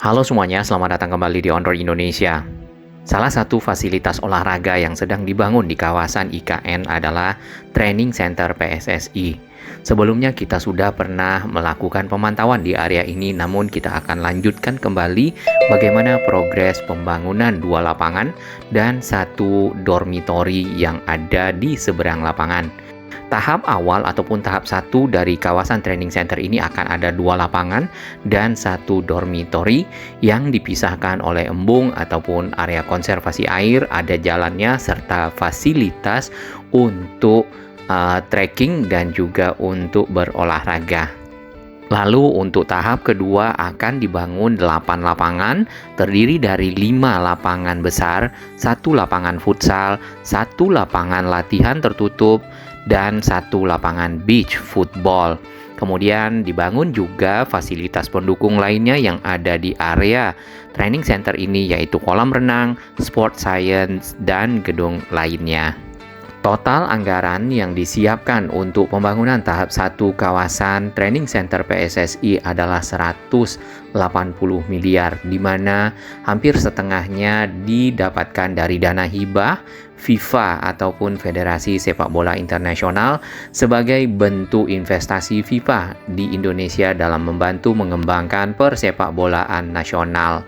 Halo semuanya, selamat datang kembali di Onroad Indonesia. Salah satu fasilitas olahraga yang sedang dibangun di kawasan IKN adalah Training Center PSSI. Sebelumnya kita sudah pernah melakukan pemantauan di area ini, namun kita akan lanjutkan kembali bagaimana progres pembangunan 2 lapangan dan 1 dormitori yang ada di seberang lapangan. Tahap awal ataupun tahap 1 dari kawasan training center ini akan ada 2 lapangan dan 1 dormitori yang dipisahkan oleh embung ataupun area konservasi air, ada jalannya serta fasilitas untuk trekking dan juga untuk berolahraga. Lalu untuk tahap kedua akan dibangun 8 lapangan terdiri dari 5 lapangan besar, 1 lapangan futsal, 1 lapangan latihan tertutup, dan 1 lapangan beach football. Kemudian dibangun juga fasilitas pendukung lainnya yang ada di area training center ini yaitu kolam renang, sport science, dan gedung lainnya. Total anggaran yang disiapkan untuk pembangunan tahap 1 kawasan training center PSSI adalah 180 miliar, di mana hampir setengahnya didapatkan dari dana hibah FIFA ataupun Federasi Sepak Bola Internasional sebagai bentuk investasi FIFA di Indonesia dalam membantu mengembangkan persepakbolaan nasional.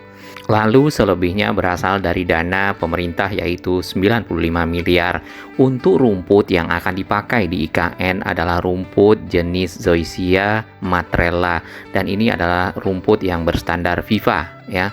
Lalu selebihnya berasal dari dana pemerintah yaitu 95 miliar. Untuk rumput yang akan dipakai di IKN adalah rumput jenis Zoysia matrella dan ini adalah rumput yang berstandar FIFA ya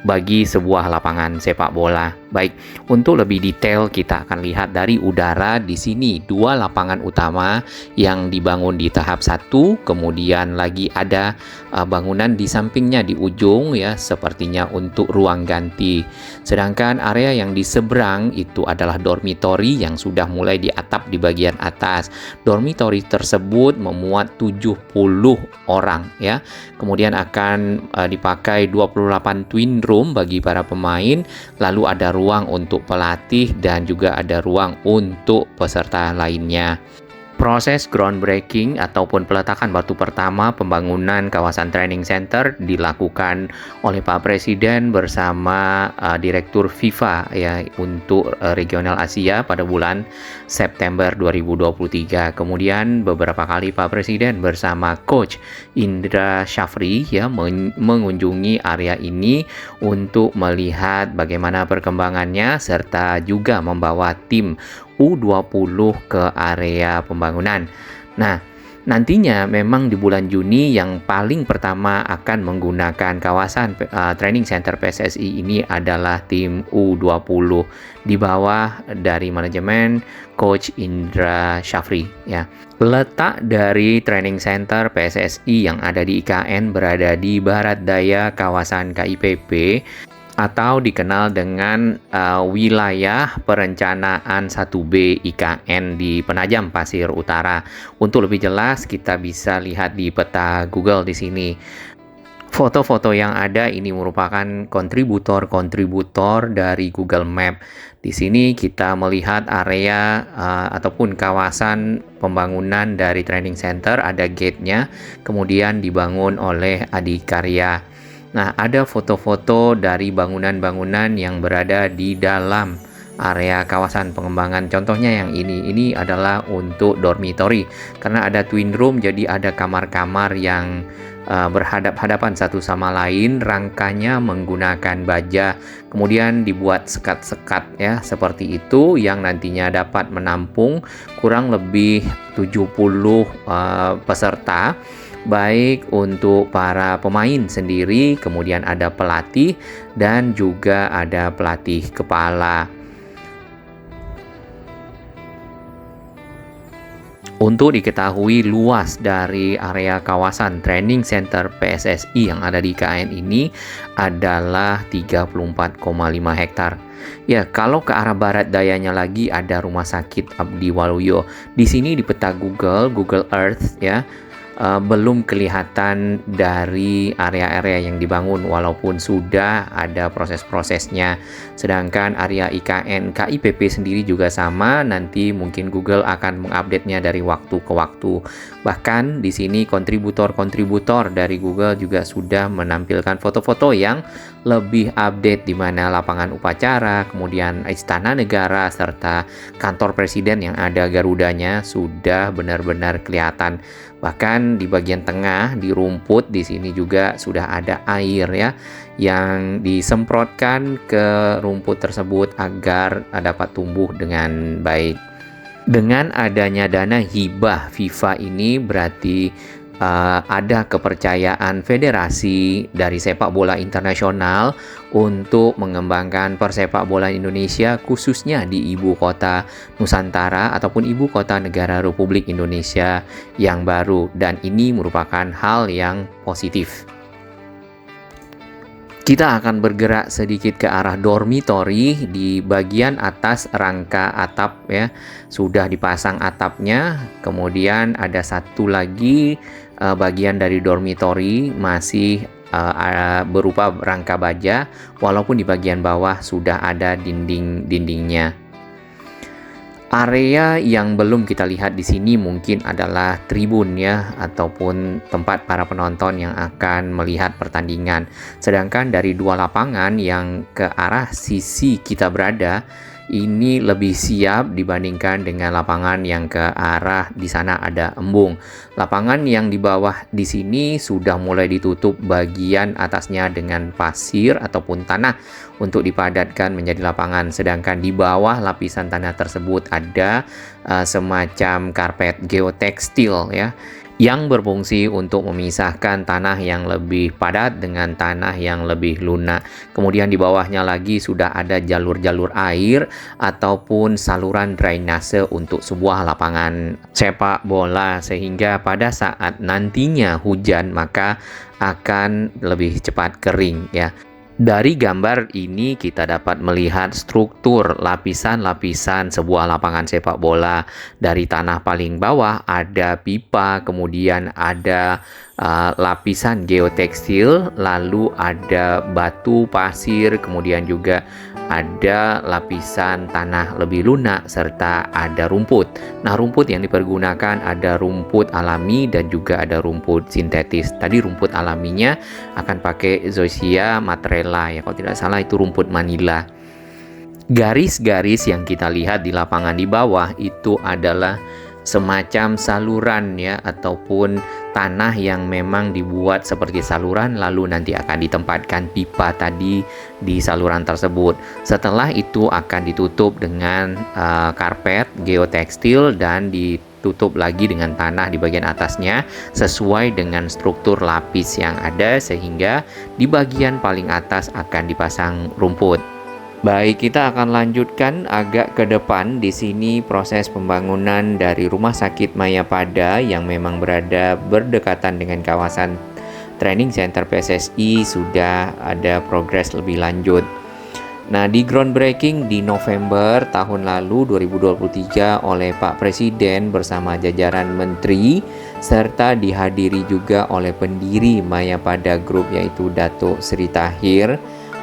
bagi sebuah lapangan sepak bola. Baik, untuk lebih detail kita akan lihat dari udara di sini 2 lapangan utama yang dibangun di tahap 1, kemudian lagi ada bangunan di sampingnya di ujung ya sepertinya untuk ruang ganti. Sedangkan area yang di seberang itu adalah dormitori yang sudah mulai di atap di bagian atas. Dormitori tersebut memuat 70 orang ya. Kemudian akan dipakai 28 twin room bagi para pemain, lalu ada ruang untuk pelatih dan juga ada ruang untuk peserta lainnya. Proses groundbreaking ataupun peletakan batu pertama pembangunan kawasan training center dilakukan oleh Pak Presiden bersama Direktur FIFA ya untuk regional Asia pada bulan September 2023. Kemudian beberapa kali Pak Presiden bersama Coach Indra Syafri ya mengunjungi area ini untuk melihat bagaimana perkembangannya serta juga membawa tim U20 ke area pembangunan. Nah, nantinya memang di bulan Juni yang paling pertama akan menggunakan kawasan training center PSSI ini adalah tim U20 di bawah dari manajemen Coach Indra Syafri ya. Letak dari training center PSSI yang ada di IKN berada di barat daya kawasan KIPP atau dikenal dengan wilayah perencanaan 1B IKN di Penajam Pasir Utara. Untuk lebih jelas kita bisa lihat di peta Google di sini. Foto-foto yang ada ini merupakan kontributor dari Google Map. Di sini kita melihat area ataupun kawasan pembangunan dari training center, ada gate-nya, kemudian dibangun oleh Adikarya. Nah, ada foto-foto dari bangunan-bangunan yang berada di dalam area kawasan pengembangan. Contohnya yang ini adalah untuk dormitory. Karena ada twin room, jadi ada kamar-kamar yang berhadap-hadapan satu sama lain. Rangkanya menggunakan baja. Kemudian dibuat sekat-sekat ya, seperti itu yang nantinya dapat menampung kurang lebih 70 peserta. Baik untuk para pemain sendiri, kemudian ada pelatih dan juga ada pelatih kepala. Untuk diketahui luas dari area kawasan training center PSSI yang ada di IKN ini adalah 34,5 hektar. Ya, kalau ke arah barat dayanya lagi ada Rumah Sakit Abdi Waluyo. Di sini di peta Google Earth ya. belum kelihatan dari area-area yang dibangun walaupun sudah ada proses-prosesnya. Sedangkan area IKN KIPP sendiri juga sama, nanti mungkin Google akan mengupdate-nya dari waktu ke waktu. Bahkan di sini kontributor-kontributor dari Google juga sudah menampilkan foto-foto yang lebih update, di mana lapangan upacara, kemudian istana negara serta kantor presiden yang ada garudanya sudah benar-benar kelihatan. Bahkan di bagian tengah, di rumput di sini juga sudah ada air ya yang disemprotkan ke rumput tersebut agar dapat tumbuh dengan baik. Dengan adanya dana hibah FIFA ini berarti ada kepercayaan federasi dari sepak bola internasional untuk mengembangkan persepak bola Indonesia, khususnya di ibu kota Nusantara ataupun ibu kota negara Republik Indonesia yang baru, dan ini merupakan hal yang positif. Kita akan bergerak sedikit ke arah dormitory. Di bagian atas rangka atap ya sudah dipasang atapnya. Kemudian ada satu lagi bagian dari dormitory masih berupa rangka baja, walaupun di bagian bawah sudah ada dinding-dindingnya. Area yang belum kita lihat di sini mungkin adalah tribun ya, ataupun tempat para penonton yang akan melihat pertandingan. Sedangkan dari dua lapangan yang ke arah sisi kita berada, ini lebih siap dibandingkan dengan lapangan yang ke arah di sana ada embung. Lapangan yang di bawah di sini sudah mulai ditutup bagian atasnya dengan pasir ataupun tanah untuk dipadatkan menjadi lapangan. Sedangkan di bawah lapisan tanah tersebut ada semacam karpet geotekstil ya, yang berfungsi untuk memisahkan tanah yang lebih padat dengan tanah yang lebih lunak. Kemudian di bawahnya lagi sudah ada jalur-jalur air ataupun saluran drainase untuk sebuah lapangan sepak bola, sehingga pada saat nantinya hujan maka akan lebih cepat kering ya. Dari gambar ini kita dapat melihat struktur lapisan-lapisan sebuah lapangan sepak bola. Dari tanah paling bawah ada pipa, kemudian ada lapisan geotekstil, lalu ada batu, pasir, kemudian juga ada lapisan tanah lebih lunak, serta ada rumput. Nah, rumput yang dipergunakan ada rumput alami dan juga ada rumput sintetis. Tadi rumput alaminya akan pakai Zoysia matrela ya, kalau tidak salah itu rumput Manila. Garis-garis yang kita lihat di lapangan di bawah itu adalah semacam saluran ya, ataupun tanah yang memang dibuat seperti saluran, lalu nanti akan ditempatkan pipa tadi di saluran tersebut. Setelah itu akan ditutup dengan karpet geotekstil dan ditutup lagi dengan tanah di bagian atasnya sesuai dengan struktur lapis yang ada, sehingga di bagian paling atas akan dipasang rumput. Baik, kita akan lanjutkan agak ke depan. Di sini proses pembangunan dari Rumah Sakit Mayapada yang memang berada berdekatan dengan kawasan Training Center PSSI sudah ada progres lebih lanjut. Nah, di groundbreaking di November tahun lalu 2023 oleh Pak Presiden bersama jajaran menteri, serta dihadiri juga oleh pendiri Mayapada Group yaitu Datuk Seri Tahir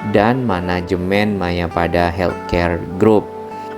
dan manajemen Mayapada Healthcare Group.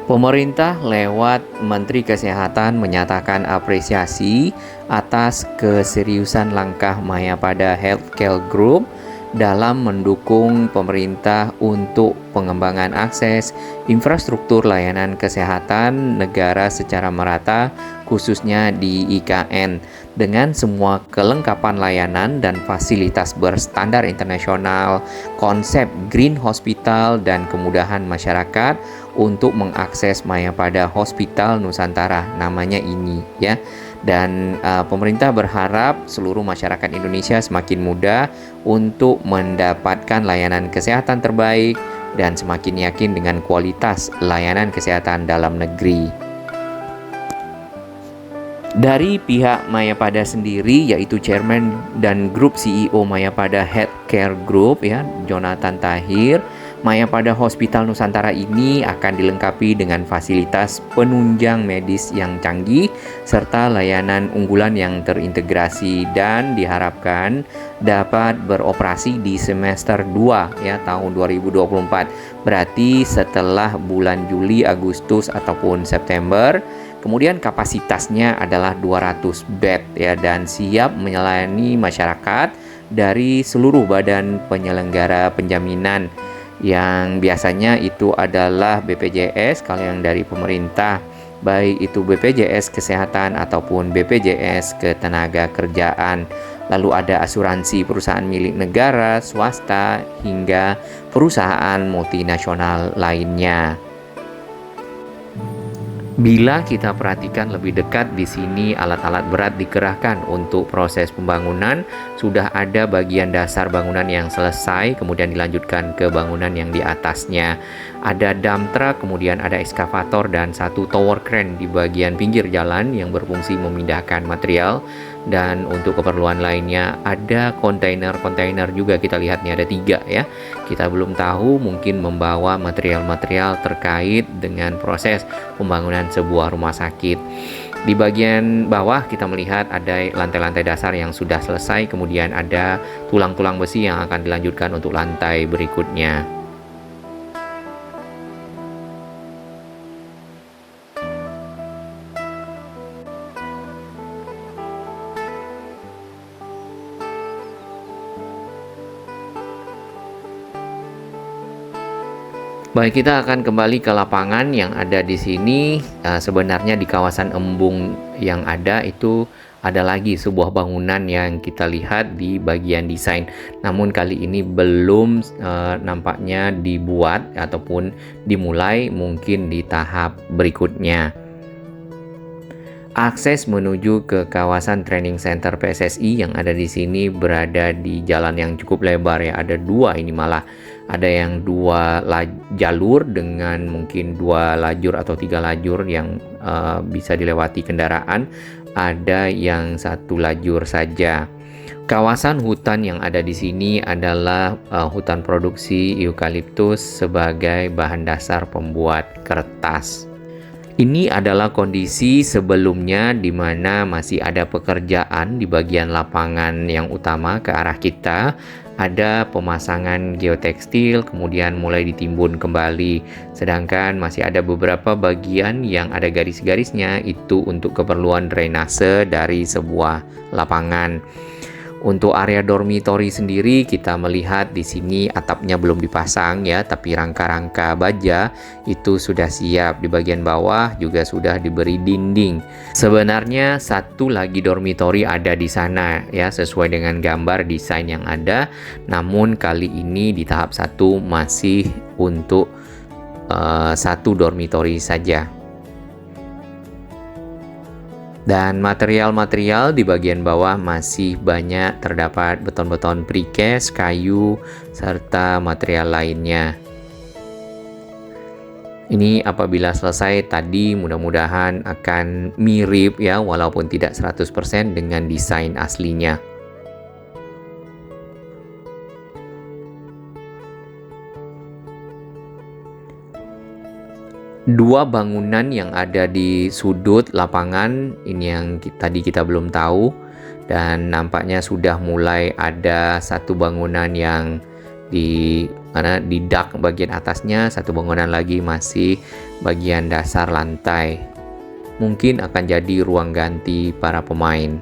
Pemerintah lewat Menteri Kesehatan menyatakan apresiasi atas keseriusan langkah Mayapada Healthcare Group dalam mendukung pemerintah untuk pengembangan akses infrastruktur layanan kesehatan negara secara merata, khususnya di IKN, dengan semua kelengkapan layanan dan fasilitas berstandar internasional, konsep Green Hospital, dan kemudahan masyarakat untuk mengakses Mayapada Hospital Nusantara, namanya ini ya. Dan pemerintah berharap seluruh masyarakat Indonesia semakin mudah untuk mendapatkan layanan kesehatan terbaik dan semakin yakin dengan kualitas layanan kesehatan dalam negeri. Dari pihak Mayapada sendiri, yaitu Chairman dan Grup CEO Mayapada Healthcare Group ya, Jonathan Tahir, Mayapada Hospital Nusantara ini akan dilengkapi dengan fasilitas penunjang medis yang canggih serta layanan unggulan yang terintegrasi dan diharapkan dapat beroperasi di semester 2 ya tahun 2024. Berarti setelah bulan Juli, Agustus ataupun September. Kemudian kapasitasnya adalah 200 bed ya dan siap melayani masyarakat dari seluruh badan penyelenggara penjaminan yang biasanya itu adalah BPJS kalau yang dari pemerintah, baik itu BPJS Kesehatan ataupun BPJS Ketenagakerjaan. Lalu ada asuransi perusahaan milik negara, swasta, hingga perusahaan multinasional lainnya. Bila kita perhatikan lebih dekat di sini alat-alat berat dikerahkan untuk proses pembangunan, sudah ada bagian dasar bangunan yang selesai, kemudian dilanjutkan ke bangunan yang di atasnya. Ada dump truck, kemudian ada ekskavator dan satu tower crane di bagian pinggir jalan yang berfungsi memindahkan material. Dan untuk keperluan lainnya ada kontainer-kontainer juga, kita lihat nih ada 3 ya. Kita belum tahu, mungkin membawa material-material terkait dengan proses pembangunan sebuah rumah sakit. Di bagian bawah kita melihat ada lantai-lantai dasar yang sudah selesai, kemudian ada tulang-tulang besi yang akan dilanjutkan untuk lantai berikutnya. Baik, kita akan kembali ke lapangan yang ada di sini. Sebenarnya di kawasan embung yang ada itu ada lagi sebuah bangunan yang kita lihat di bagian desain. Namun kali ini belum nampaknya dibuat ataupun dimulai, mungkin di tahap berikutnya. Akses menuju ke kawasan training center PSSI yang ada di sini berada di jalan yang cukup lebar ya. Ada 2 ini malah. Ada yang 2 jalur dengan mungkin 2 lajur atau 3 lajur yang bisa dilewati kendaraan. Ada yang 1 lajur saja. Kawasan hutan yang ada di sini adalah hutan produksi eukaliptus sebagai bahan dasar pembuat kertas. Ini adalah kondisi sebelumnya di mana masih ada pekerjaan di bagian lapangan yang utama ke arah kita. Ada pemasangan geotekstil, kemudian mulai ditimbun kembali. Sedangkan masih ada beberapa bagian yang ada garis-garisnya, itu untuk keperluan drainase dari sebuah lapangan. Untuk area dormitory sendiri kita melihat di sini atapnya belum dipasang ya, tapi rangka-rangka baja itu sudah siap. Di bagian bawah juga sudah diberi dinding. Sebenarnya 1 lagi dormitory ada di sana ya, sesuai dengan gambar desain yang ada. Namun kali ini di tahap 1 masih untuk 1 dormitory saja. Dan material-material di bagian bawah masih banyak terdapat beton-beton precast, kayu, serta material lainnya. Ini apabila selesai tadi mudah-mudahan akan mirip ya, walaupun tidak 100% dengan desain aslinya. Dua bangunan yang ada di sudut lapangan ini yang tadi kita belum tahu, dan nampaknya sudah mulai ada 1 bangunan yang di dak bagian atasnya, 1 bangunan lagi masih bagian dasar lantai. Mungkin akan jadi ruang ganti para pemain.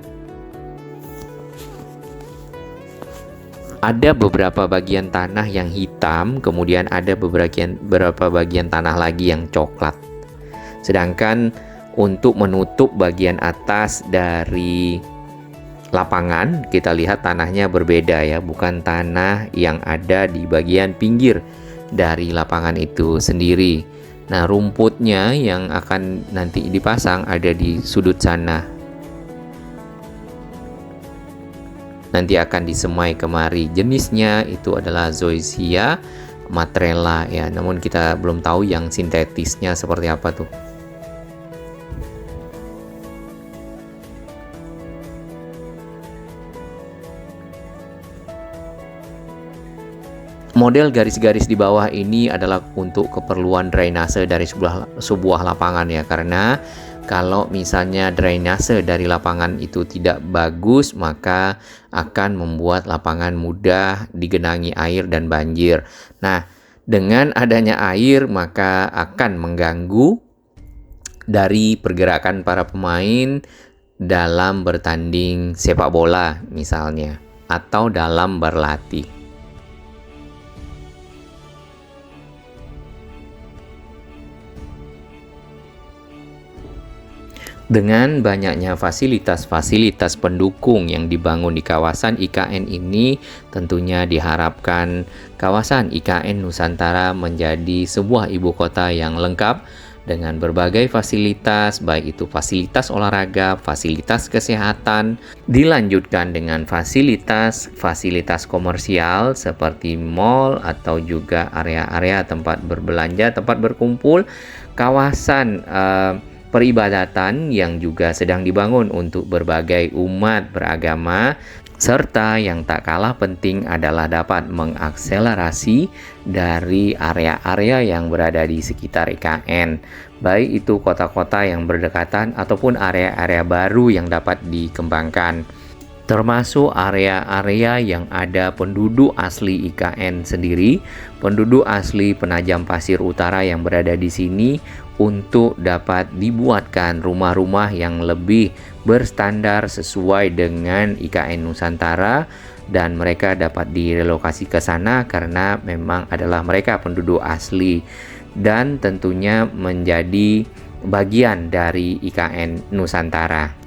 Ada beberapa bagian tanah yang hitam, kemudian ada beberapa bagian tanah lagi yang coklat. Sedangkan untuk menutup bagian atas dari lapangan, kita lihat tanahnya berbeda ya, bukan tanah yang ada di bagian pinggir dari lapangan itu sendiri. Nah, rumputnya yang akan nanti dipasang ada di sudut sana. Nanti akan disemai kemari. Jenisnya itu adalah Zoysia matrella ya, namun kita belum tahu yang sintetisnya seperti apa tuh. Model garis-garis di bawah ini adalah untuk keperluan drainase dari sebuah lapangan ya, karena kalau misalnya drainase dari lapangan itu tidak bagus, maka akan membuat lapangan mudah digenangi air dan banjir. Nah, dengan adanya air maka akan mengganggu dari pergerakan para pemain dalam bertanding sepak bola misalnya, atau dalam berlatih. Dengan banyaknya fasilitas-fasilitas pendukung yang dibangun di kawasan IKN ini, tentunya diharapkan kawasan IKN Nusantara menjadi sebuah ibu kota yang lengkap dengan berbagai fasilitas, baik itu fasilitas olahraga, fasilitas kesehatan, dilanjutkan dengan fasilitas komersial seperti mall atau juga area-area tempat berbelanja, tempat berkumpul, kawasan peribadatan yang juga sedang dibangun untuk berbagai umat beragama, serta yang tak kalah penting adalah dapat mengakselerasi dari area-area yang berada di sekitar IKN, baik itu kota-kota yang berdekatan ataupun area-area baru yang dapat dikembangkan, termasuk area-area yang ada penduduk asli IKN sendiri, penduduk asli Penajam Pasir Utara yang berada di sini, untuk dapat dibuatkan rumah-rumah yang lebih berstandar sesuai dengan IKN Nusantara, dan mereka dapat direlokasi ke sana karena memang adalah mereka penduduk asli dan tentunya menjadi bagian dari IKN Nusantara.